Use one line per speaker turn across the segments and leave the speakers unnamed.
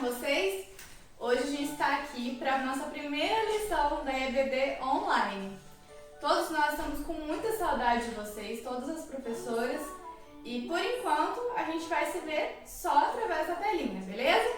vocês? Hoje a gente está aqui para a nossa primeira lição da EBD online. Todos nós estamos com muita saudade de vocês, todas as professoras, e por enquanto a gente vai se ver só através da telinha, beleza?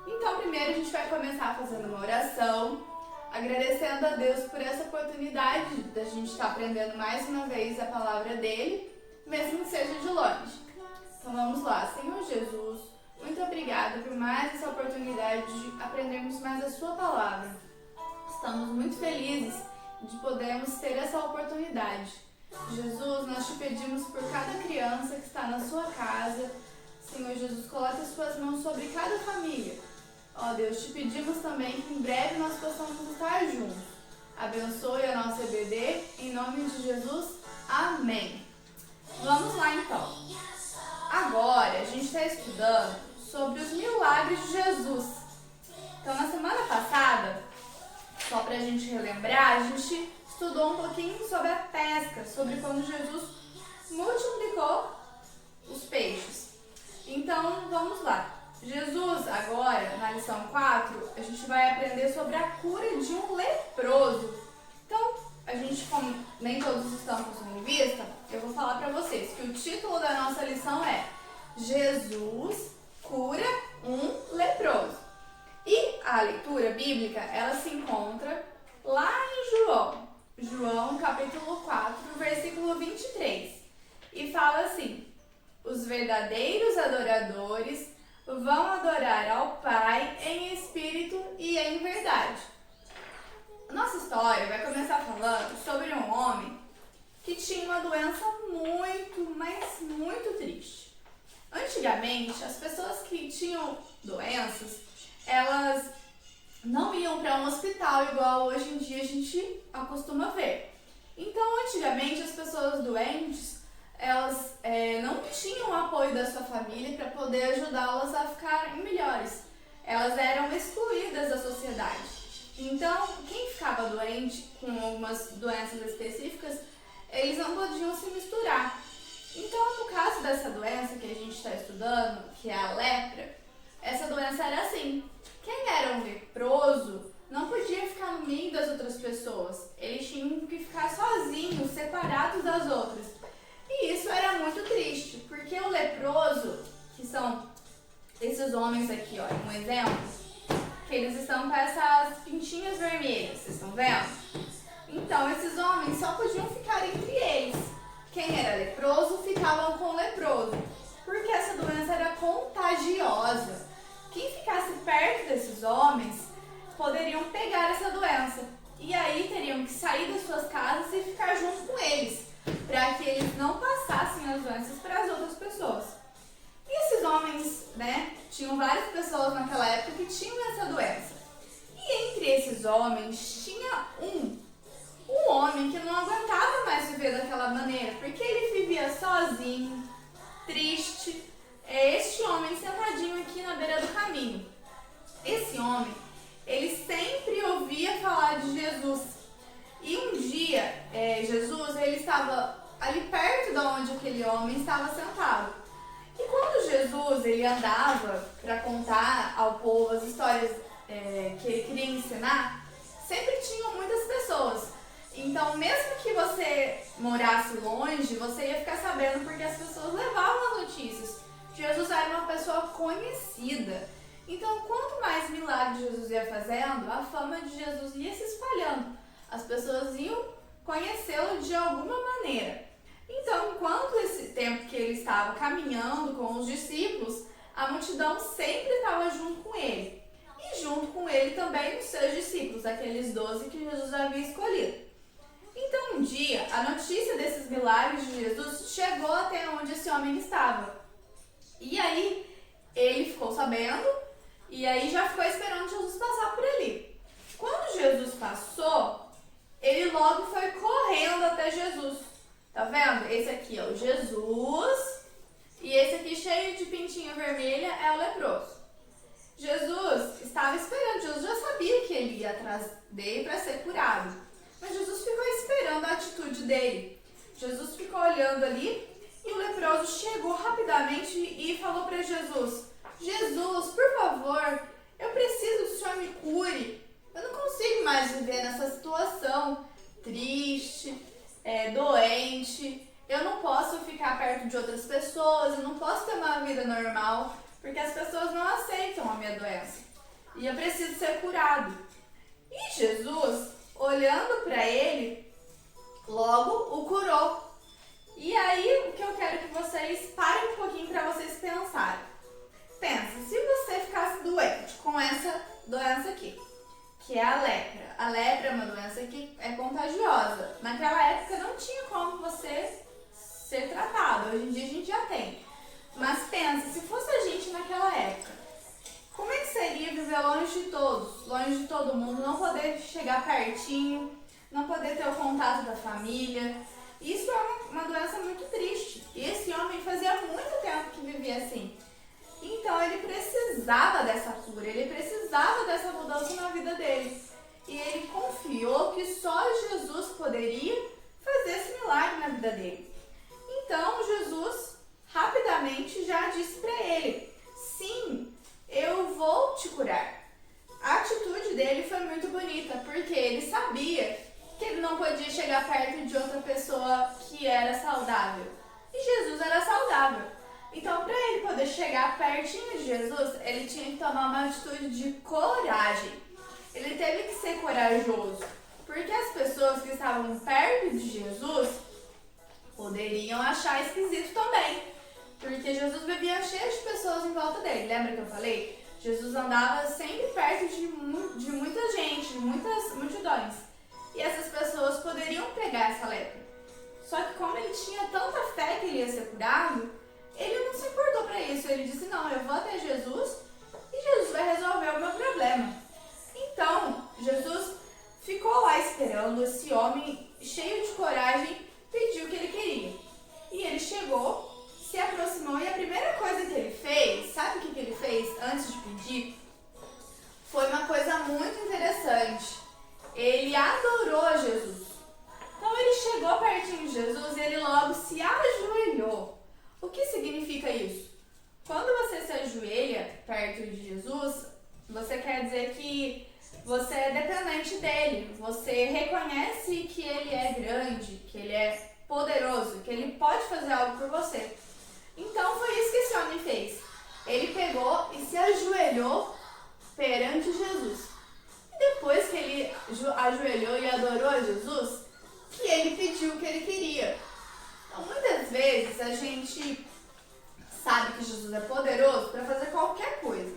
Então primeiro a gente vai começar fazendo uma oração, agradecendo a Deus por essa oportunidade da gente estar aprendendo mais uma vez a palavra dele, mesmo que seja de longe. Então vamos lá, Senhor Jesus, muito obrigada por mais essa oportunidade de aprendermos mais a sua palavra. Estamos muito felizes de podermos ter essa oportunidade. Jesus, nós te pedimos por cada criança que está na sua casa. Senhor Jesus, coloque as suas mãos sobre cada família. Ó Deus, te pedimos também que em breve nós possamos estar juntos. Abençoe a nossa EBD, em nome de Jesus. Amém. Vamos lá então. Agora a gente está estudando sobre os milagres de Jesus. Então na semana passada, só para a gente relembrar, a gente estudou um pouquinho sobre a pesca, sobre quando Jesus multiplicou os peixes. Então vamos lá. Jesus, agora, na lição 4, a gente vai aprender sobre a cura de um leproso. Então, a gente, como nem todos estão com isso em vista, eu vou falar para vocês que o título da nossa lição é Jesus cura um leproso. E a leitura bíblica, ela se encontra lá em João capítulo 4, versículo 23. E fala assim: os verdadeiros adoradores vão adorar ao Pai em espírito e em verdade. Nossa história vai começar falando sobre um homem que tinha uma doença muito, mas muito triste. Antigamente, as pessoas que tinham doenças, elas não iam para um hospital igual hoje em dia a gente acostuma ver. Então, antigamente, as pessoas doentes, elas não tinham o apoio da sua família para poder ajudá-las a ficarem melhores. Elas eram excluídas da sociedade. Então, quem ficava doente com algumas doenças específicas, eles não podiam se misturar. Então, no caso dessa doença que a gente está estudando, que é a lepra, essa doença era assim. Quem era um leproso não podia ficar no meio das outras pessoas. Eles tinham que ficar sozinhos, separados das outras. E isso era muito triste, porque o leproso, que são esses homens aqui, ó, um exemplo, que eles estão com essas pintinhas vermelhas, vocês estão vendo? Então, esses homens só podiam ficar entre eles. Quem era leproso, ficavam com o leproso, porque essa doença era contagiosa. Quem ficasse perto desses homens poderiam pegar essa doença. E aí teriam que sair das suas casas e ficar junto com eles, para que eles não passassem as doenças para as outras pessoas. E esses homens, tinham várias pessoas naquela época que tinham essa doença. E entre esses homens tinha um homem que não aguentava mais viver daquela maneira, porque ele vivia sozinho, triste. É este homem sentadinho aqui na beira do caminho. Esse homem, ele sempre ouvia falar de Jesus. E um dia, Jesus, ele estava ali perto de onde aquele homem estava sentado. E quando Jesus, ele andava para contar ao povo as histórias que ele queria ensinar, sempre tinham muitas pessoas. Então, mesmo que você morasse longe, você ia ficar sabendo porque as pessoas levavam as notícias. Jesus era uma pessoa conhecida. Então, quanto mais milagres Jesus ia fazendo, a fama de Jesus ia se espalhando. As pessoas iam conhecê-lo de alguma maneira. Então, enquanto esse tempo que ele estava caminhando com os discípulos, a multidão sempre estava junto com ele. E junto com ele também os seus discípulos, aqueles 12 que Jesus havia escolhido. Então, um dia, a notícia desses milagres de Jesus chegou até onde esse homem estava. E aí, ele ficou sabendo, e aí já ficou esperando Jesus passar por ali. Quando Jesus passou, ele logo foi correndo até Jesus. Tá vendo? Esse aqui é o Jesus, e esse aqui cheio de pintinha vermelha é o leproso. Jesus estava esperando, Jesus já sabia que ele ia atrás dele para ser curado. Mas Jesus ficou esperando a atitude dele. Jesus ficou olhando ali e o leproso chegou rapidamente e falou para Jesus: Jesus, por favor, favor, eu preciso que o Senhor me cure. Eu não consigo mais viver nessa situação triste, doente. Eu não posso ficar perto de outras pessoas, eu não posso ter uma vida normal, porque as pessoas não aceitam a minha doença. E eu preciso ser curado. E Jesus, olhando para ele, logo o curou. E aí, o que eu quero que vocês parem um pouquinho para vocês pensarem. Pensa, se você ficasse doente com essa doença aqui, que é a lepra. A lepra é uma doença que é contagiosa. Naquela época não tinha como você ser tratado. Hoje em dia a gente já tem. Mas pensa, se fosse a gente naquela época, como é que seria viver longe de todos, longe de todo mundo, não poder chegar pertinho, não poder ter o contato da família? Isso é uma doença muito triste. E esse homem fazia muito tempo que vivia assim. Então ele precisava dessa cura, ele precisava dessa mudança na vida dele. E ele confiou que só Jesus poderia fazer esse milagre na vida dele. Então Jesus rapidamente já disse para ele: sim, eu vou te curar. A atitude dele foi muito bonita, porque ele sabia que ele não podia chegar perto de outra pessoa que era saudável. E Jesus era saudável. Então, para ele poder chegar pertinho de Jesus, ele tinha que tomar uma atitude de coragem. Ele teve que ser corajoso, porque as pessoas que estavam perto de Jesus poderiam achar esquisito também, porque Jesus vivia cheio de pessoas em volta dele. Lembra que eu falei? Jesus andava sempre perto de muita gente, de muitas multidões. E essas pessoas poderiam pegar essa lepra. Só que como ele tinha tanta fé que ele ia ser curado, ele não se importou para isso. Ele disse: não, eu vou até Jesus e Jesus vai resolver o meu problema. Então, Jesus ficou lá esperando. Esse homem, cheio de coragem, pediu o que ele queria. E ele chegou, se aproximou e a primeira coisa que ele fez, sabe o que ele fez antes de pedir? Foi uma coisa muito interessante. Ele adorou Jesus. Então ele chegou pertinho de Jesus e ele logo se ajoelhou. O que significa isso? Quando você se ajoelha perto de Jesus, você quer dizer que você é dependente dele. Você reconhece que ele é grande, que ele é poderoso, que ele pode fazer algo por você. Então foi isso que esse homem fez. Ele pegou e se ajoelhou perante Jesus. E depois que ele ajoelhou e adorou a Jesus, que ele pediu o que ele queria. Então, muitas vezes a gente sabe que Jesus é poderoso para fazer qualquer coisa.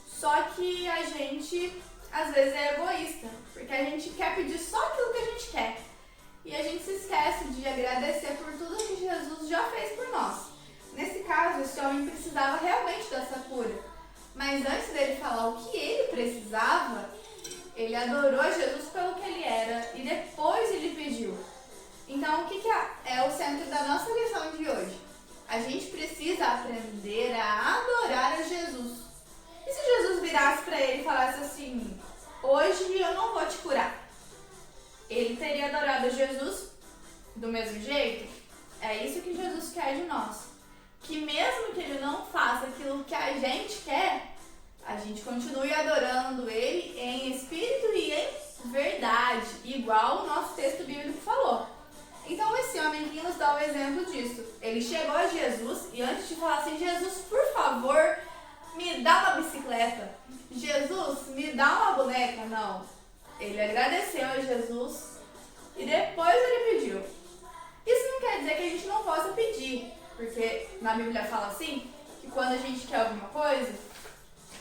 Só que a gente, às vezes, é egoísta, porque a gente quer pedir só aquilo que a gente quer. E a gente se esquece de agradecer por tudo que Jesus já fez por nós. Nesse caso, esse homem precisava realmente dessa cura. Mas antes dele falar o que ele precisava, ele adorou Jesus pelo que ele era e depois ele pediu. Então, o que é o centro da nossa lição de hoje? A gente precisa aprender a adorar a Jesus. E se Jesus virasse para ele e falasse assim: hoje eu não vou te curar? Ele teria adorado a Jesus do mesmo jeito? É isso que Jesus quer de nós. Que mesmo que ele não faça aquilo que a gente quer, a gente continue adorando ele em espírito e em verdade, igual o nosso texto bíblico falou. Então esse homem aqui nos dá o exemplo disso. Ele chegou a Jesus e antes de falar assim: Jesus, por favor, me dá uma bicicleta. Jesus, me dá uma boneca. Não. Ele agradeceu a Jesus e depois ele pediu. Isso não quer dizer que a gente não possa pedir, porque na Bíblia fala assim, que quando a gente quer alguma coisa,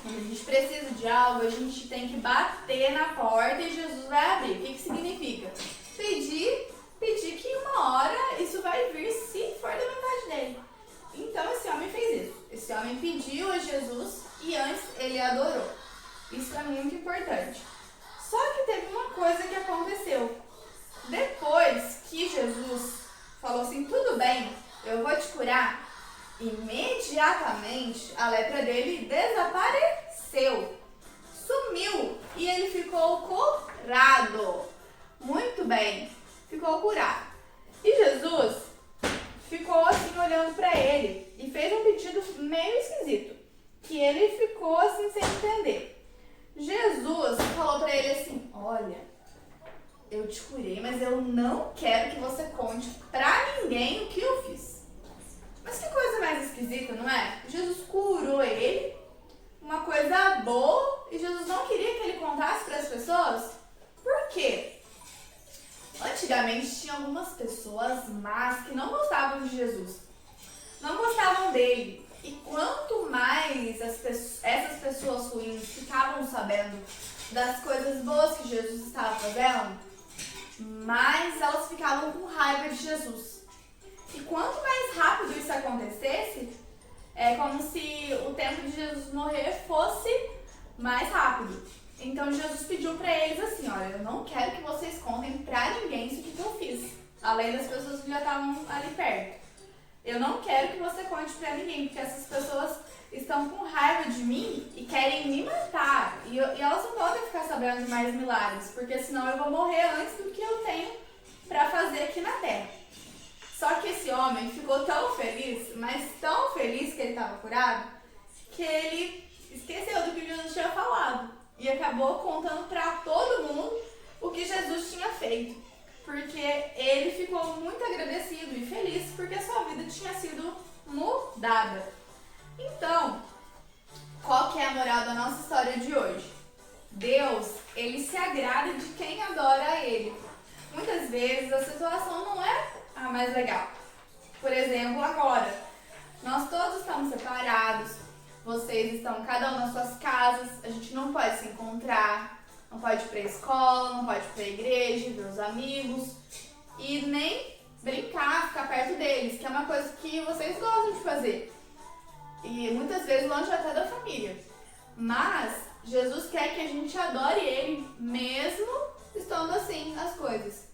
quando a gente precisa de algo, a gente tem que bater na porta e Jesus vai abrir. O que significa? Pedir que uma hora isso vai vir, se for da vontade dele. Então esse homem fez isso. Esse homem pediu a Jesus e antes ele adorou. Isso é muito importante. Só que teve uma coisa que aconteceu. Depois que Jesus falou assim: tudo bem, eu vou te curar, imediatamente a lepra dele desapareceu. Sumiu e ele ficou curado. Muito bem, ficou curado. E Jesus ficou assim olhando para ele e fez um pedido meio esquisito, que ele ficou assim sem entender. Jesus falou para ele assim: olha, eu te curei, mas eu não quero que você conte pra ninguém o que eu fiz. Mas que coisa mais esquisita, não é? Jesus curou ele, uma coisa boa, e Jesus não queria que ele contasse para as pessoas? Por quê? Antigamente tinha algumas pessoas más que não gostavam de Jesus, não gostavam dele. E quanto mais essas pessoas ruins ficavam sabendo das coisas boas que Jesus estava fazendo, mais elas ficavam com raiva de Jesus. E quanto mais rápido isso acontecesse, é como se o tempo de Jesus morrer fosse mais rápido. Então Jesus pediu para eles assim: olha, eu não quero que vocês contem para ninguém isso que eu fiz, além das pessoas que já estavam ali perto. Eu não quero que você conte para ninguém, porque essas pessoas estão com raiva de mim e querem me matar. E elas não podem ficar sabendo de mais milagres, porque senão eu vou morrer antes do que eu tenho para fazer aqui na terra. Só que esse homem ficou tão feliz, mas tão feliz que ele estava curado, que ele esqueceu do que Jesus tinha falado e acabou contando para todo mundo o que Jesus tinha feito. Porque ele ficou muito agradecido e feliz porque a sua vida tinha sido mudada. Então, qual que é a moral da nossa história de hoje? Deus, ele se agrada de quem adora a ele. Muitas vezes a situação não é a mais legal. Por exemplo, agora, nós todos estamos separados, vocês estão cada um nas suas casas, a gente não pode se encontrar, não pode ir pra escola, não pode ir pra igreja, ver os amigos e nem brincar, ficar perto deles, que é uma coisa que vocês gostam de fazer. E muitas vezes longe até da família. Mas Jesus quer que a gente adore Ele mesmo estando assim as coisas.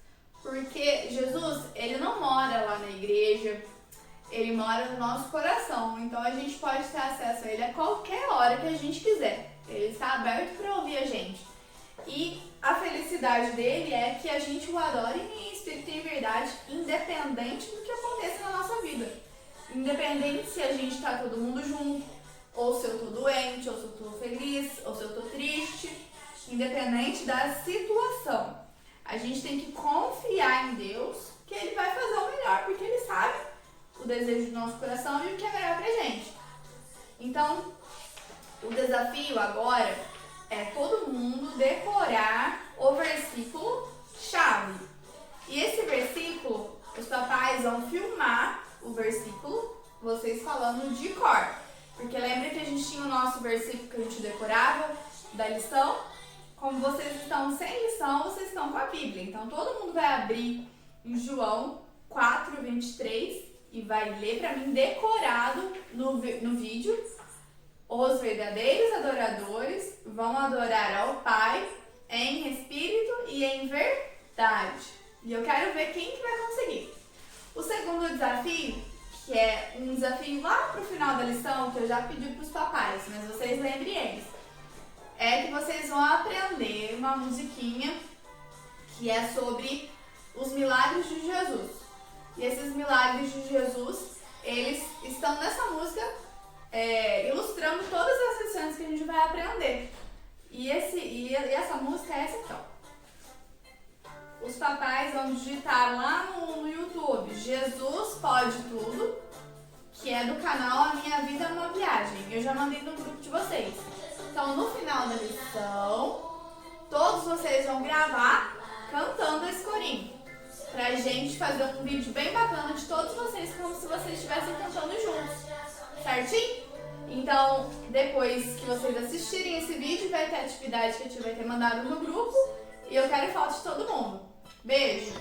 Porque Jesus, Ele não mora lá na igreja, Ele mora no nosso coração. Então a gente pode ter acesso a Ele a qualquer hora que a gente quiser. Ele está aberto para ouvir a gente. E a felicidade dele é que a gente o adore em espírito e em verdade, independente do que aconteça na nossa vida. Independente se a gente está todo mundo junto, ou se eu estou doente, ou se eu estou feliz, ou se eu estou triste. Independente da situação. A gente tem que confiar em Deus que Ele vai fazer o melhor, porque Ele sabe o desejo do nosso coração e o que é melhor pra gente. Então, o desafio agora é todo mundo decorar o versículo chave. E esse versículo, os papais vão filmar o versículo, vocês falando de cor. Porque lembra que a gente tinha o nosso versículo que a gente decorava da lição? Como vocês estão sem lição, vocês estão com a Bíblia. Então todo mundo vai abrir em João 4:23 e vai ler para mim decorado no vídeo. Os verdadeiros adoradores vão adorar ao Pai em espírito e em verdade. E eu quero ver quem que vai conseguir. O segundo desafio, que é um desafio lá pro final da lição, que eu já pedi pros papais, mas vocês lembrem eles, é que vocês vão aprender uma musiquinha que é sobre os milagres de Jesus. E esses milagres de Jesus, eles estão nessa música ilustrando todas as lições que a gente vai aprender. E essa música é essa aqui, ó. Os papais vão digitar lá no YouTube Jesus Pode Tudo, que é do canal A Minha Vida é uma Viagem. Eu já mandei no grupo de vocês. Então, no final da lição, todos vocês vão gravar cantando esse corinho, pra gente fazer um vídeo bem bacana de todos vocês, como se vocês estivessem cantando juntos. Certinho? Então, depois que vocês assistirem esse vídeo, vai ter a atividade que a gente vai ter mandado no grupo. E eu quero foto de todo mundo. Beijo!